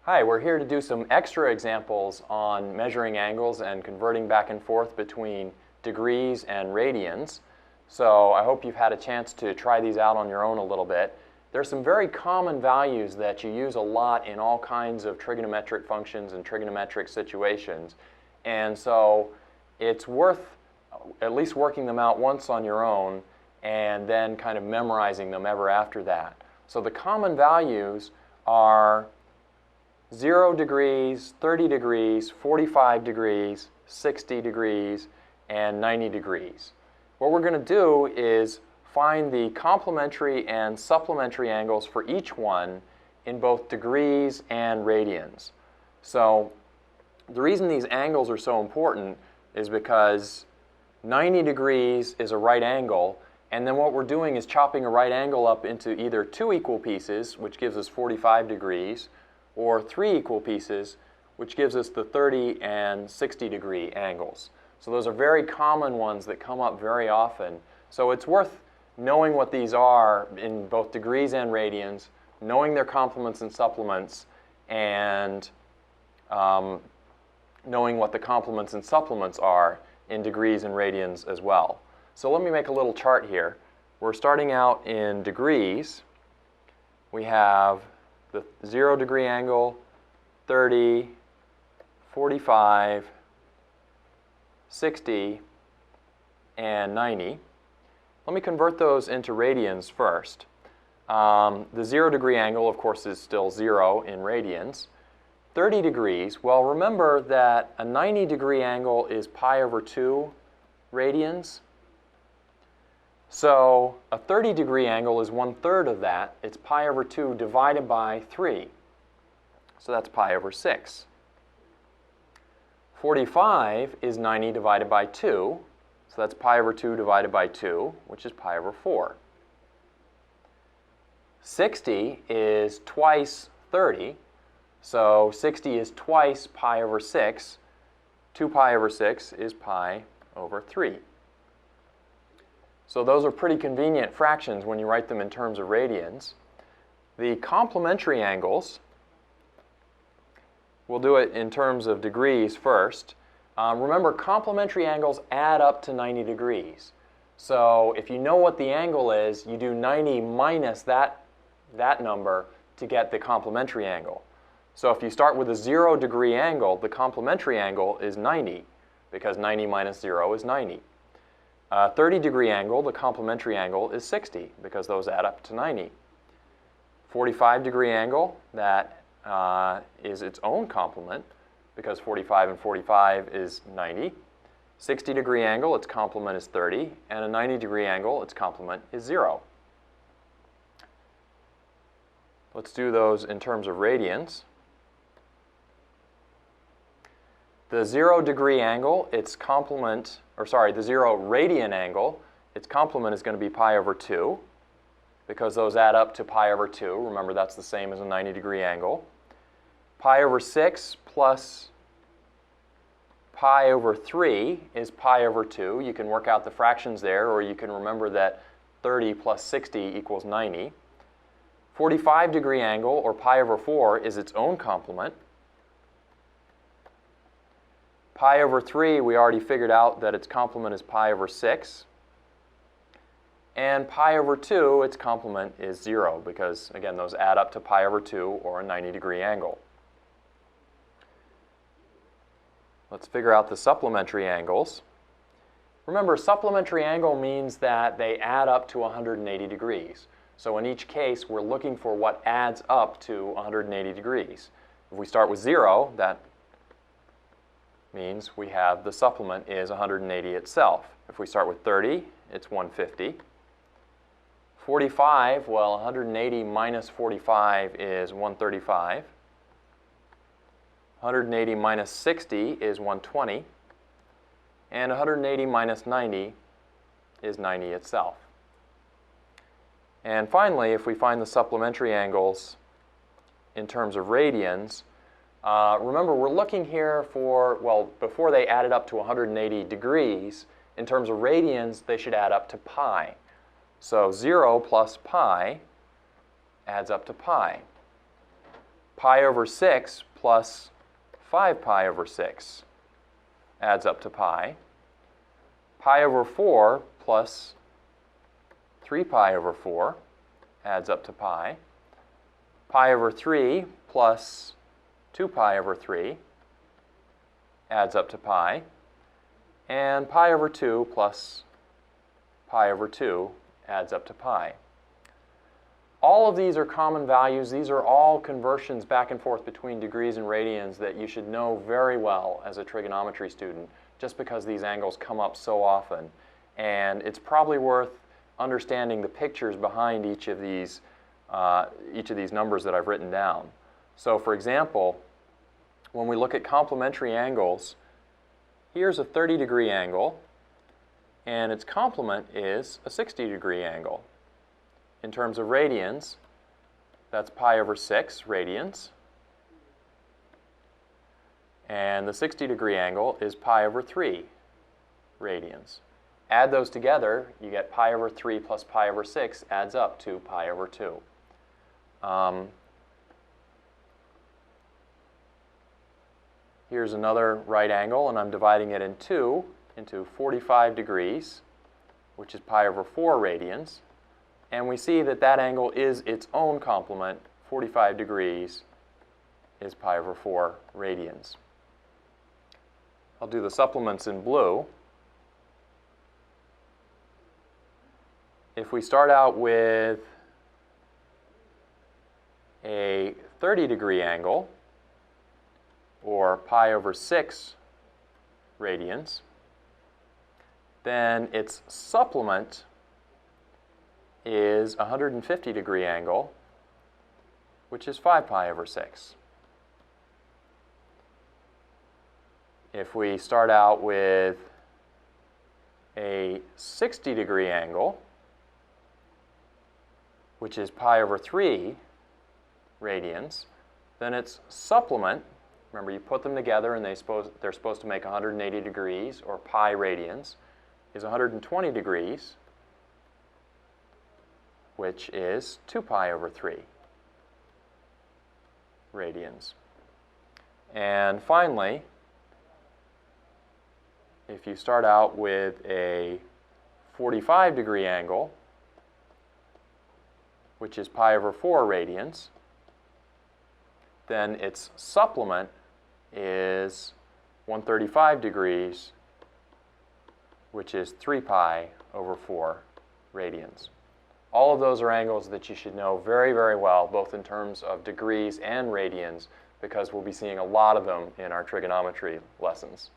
Hi, we're here to do some extra examples on measuring angles and converting back and forth between degrees and radians. So I hope you've had a chance to try these out on your own a little bit. There's some very common values that you use a lot in all kinds of trigonometric functions and trigonometric situations. And so it's worth at least working them out once on your own and then kind of memorizing them ever after that. So the common values are 0 degrees, 30 degrees, 45 degrees, 60 degrees, and 90 degrees. What we're going to do is find the complementary and supplementary angles for each one in both degrees and radians. So the reason these angles are so important is because 90 degrees is a right angle, and then what we're doing is chopping a right angle up into either 2 equal pieces, which gives us 45 degrees, or 3 equal pieces, which gives us the 30 and 60 degree angles. So those are very common ones that come up very often. So it's worth knowing what these are in both degrees and radians, knowing their complements and supplements, and knowing what the complements and supplements are in degrees and radians as well. So let me make a little chart here. We're starting out in degrees. We have the 0 degree angle, 30, 45, 60, and 90. Let me convert those into radians first. The 0 degree angle, of course, is still 0 in radians. 30 degrees, well, remember that a 90 degree angle is pi over 2 radians. So a 30 degree angle is 1/3 of that. It's pi over 2 divided by 3. So that's pi over 6. 45 is 90 divided by 2. So that's pi over 2 divided by 2, which is pi over 4. 60 is twice 30. So 60 is twice pi over 6. 2 pi over 6 is pi over 3. So those are pretty convenient fractions when you write them in terms of radians. The complementary angles, we'll do it in terms of degrees first. Remember, complementary angles add up to 90 degrees. So if you know what the angle is, you do 90 minus that number to get the complementary angle. So if you start with a 0 degree angle, the complementary angle is 90, because 90 minus 0 is 90. 30 degree angle, the complementary angle is 60, because those add up to 90. 45 degree angle, that is its own complement, because 45 and 45 is 90. 60 degree angle, its complement is 30, and a 90 degree angle, its complement is 0. Let's do those in terms of radians. The 0 degree angle, its complement, or sorry, the 0 radian angle, its complement is going to be pi over 2, because those add up to pi over 2. Remember, that's the same as a 90 degree angle. Pi over 6 plus pi over 3 is pi over 2. You can work out the fractions there, or you can remember that 30 plus 60 equals 90. 45 degree angle, or pi over 4, is its own complement. Pi over 3, we already figured out that its complement is pi over 6. And pi over 2, its complement is 0, because, again, those add up to pi over 2, or a 90 degree angle. Let's figure out the supplementary angles. Remember, supplementary angle means that they add up to 180 degrees. So in each case, we're looking for what adds up to 180 degrees. If we start with 0, that means we have the supplement is 180 itself. If we start with 30, it's 150. 45, well, 180 minus 45 is 135. 180 minus 60 is 120. And 180 minus 90 is 90 itself. And finally, if we find the supplementary angles in terms of radians, remember, we're looking here for, well, before they added up to 180 degrees, in terms of radians, they should add up to pi. So 0 plus pi adds up to pi. pi over 6 plus 5 pi over 6 adds up to pi. Pi over 4 plus 3 pi over 4 adds up to pi. Pi over 3 plus 2 pi over 3 adds up to pi. And pi over 2 plus pi over 2 adds up to pi. All of these are common values. These are all conversions back and forth between degrees and radians that you should know very well as a trigonometry student, just because these angles come up so often. And it's probably worth understanding the pictures behind each of these numbers that I've written down. So for example, when we look at complementary angles, here's a 30-degree angle, and its complement is a 60-degree angle. In terms of radians, that's pi over 6 radians. And the 60-degree angle is pi over 3 radians. Add those together, you get pi over 3 plus pi over 6 adds up to pi over 2. Here's another right angle, and I'm dividing it in two into 45 degrees, which is pi over 4 radians. And we see that that angle is its own complement. 45 degrees is pi over 4 radians. I'll do the supplements in blue. If we start out with a 30-degree angle, or pi over 6 radians, then its supplement is a 150-degree angle, which is 5 pi over 6. If we start out with a 60-degree angle, which is pi over 3 radians, then its supplement, remember you put them together and they're supposed to make 180 degrees, or pi radians, is 120 degrees, which is 2 pi over 3 radians. And finally, if you start out with a 45-degree angle, which is pi over 4 radians, then its supplement is 135 degrees, which is 3 pi over 4 radians. All of those are angles that you should know very, very well, both in terms of degrees and radians, because we'll be seeing a lot of them in our trigonometry lessons.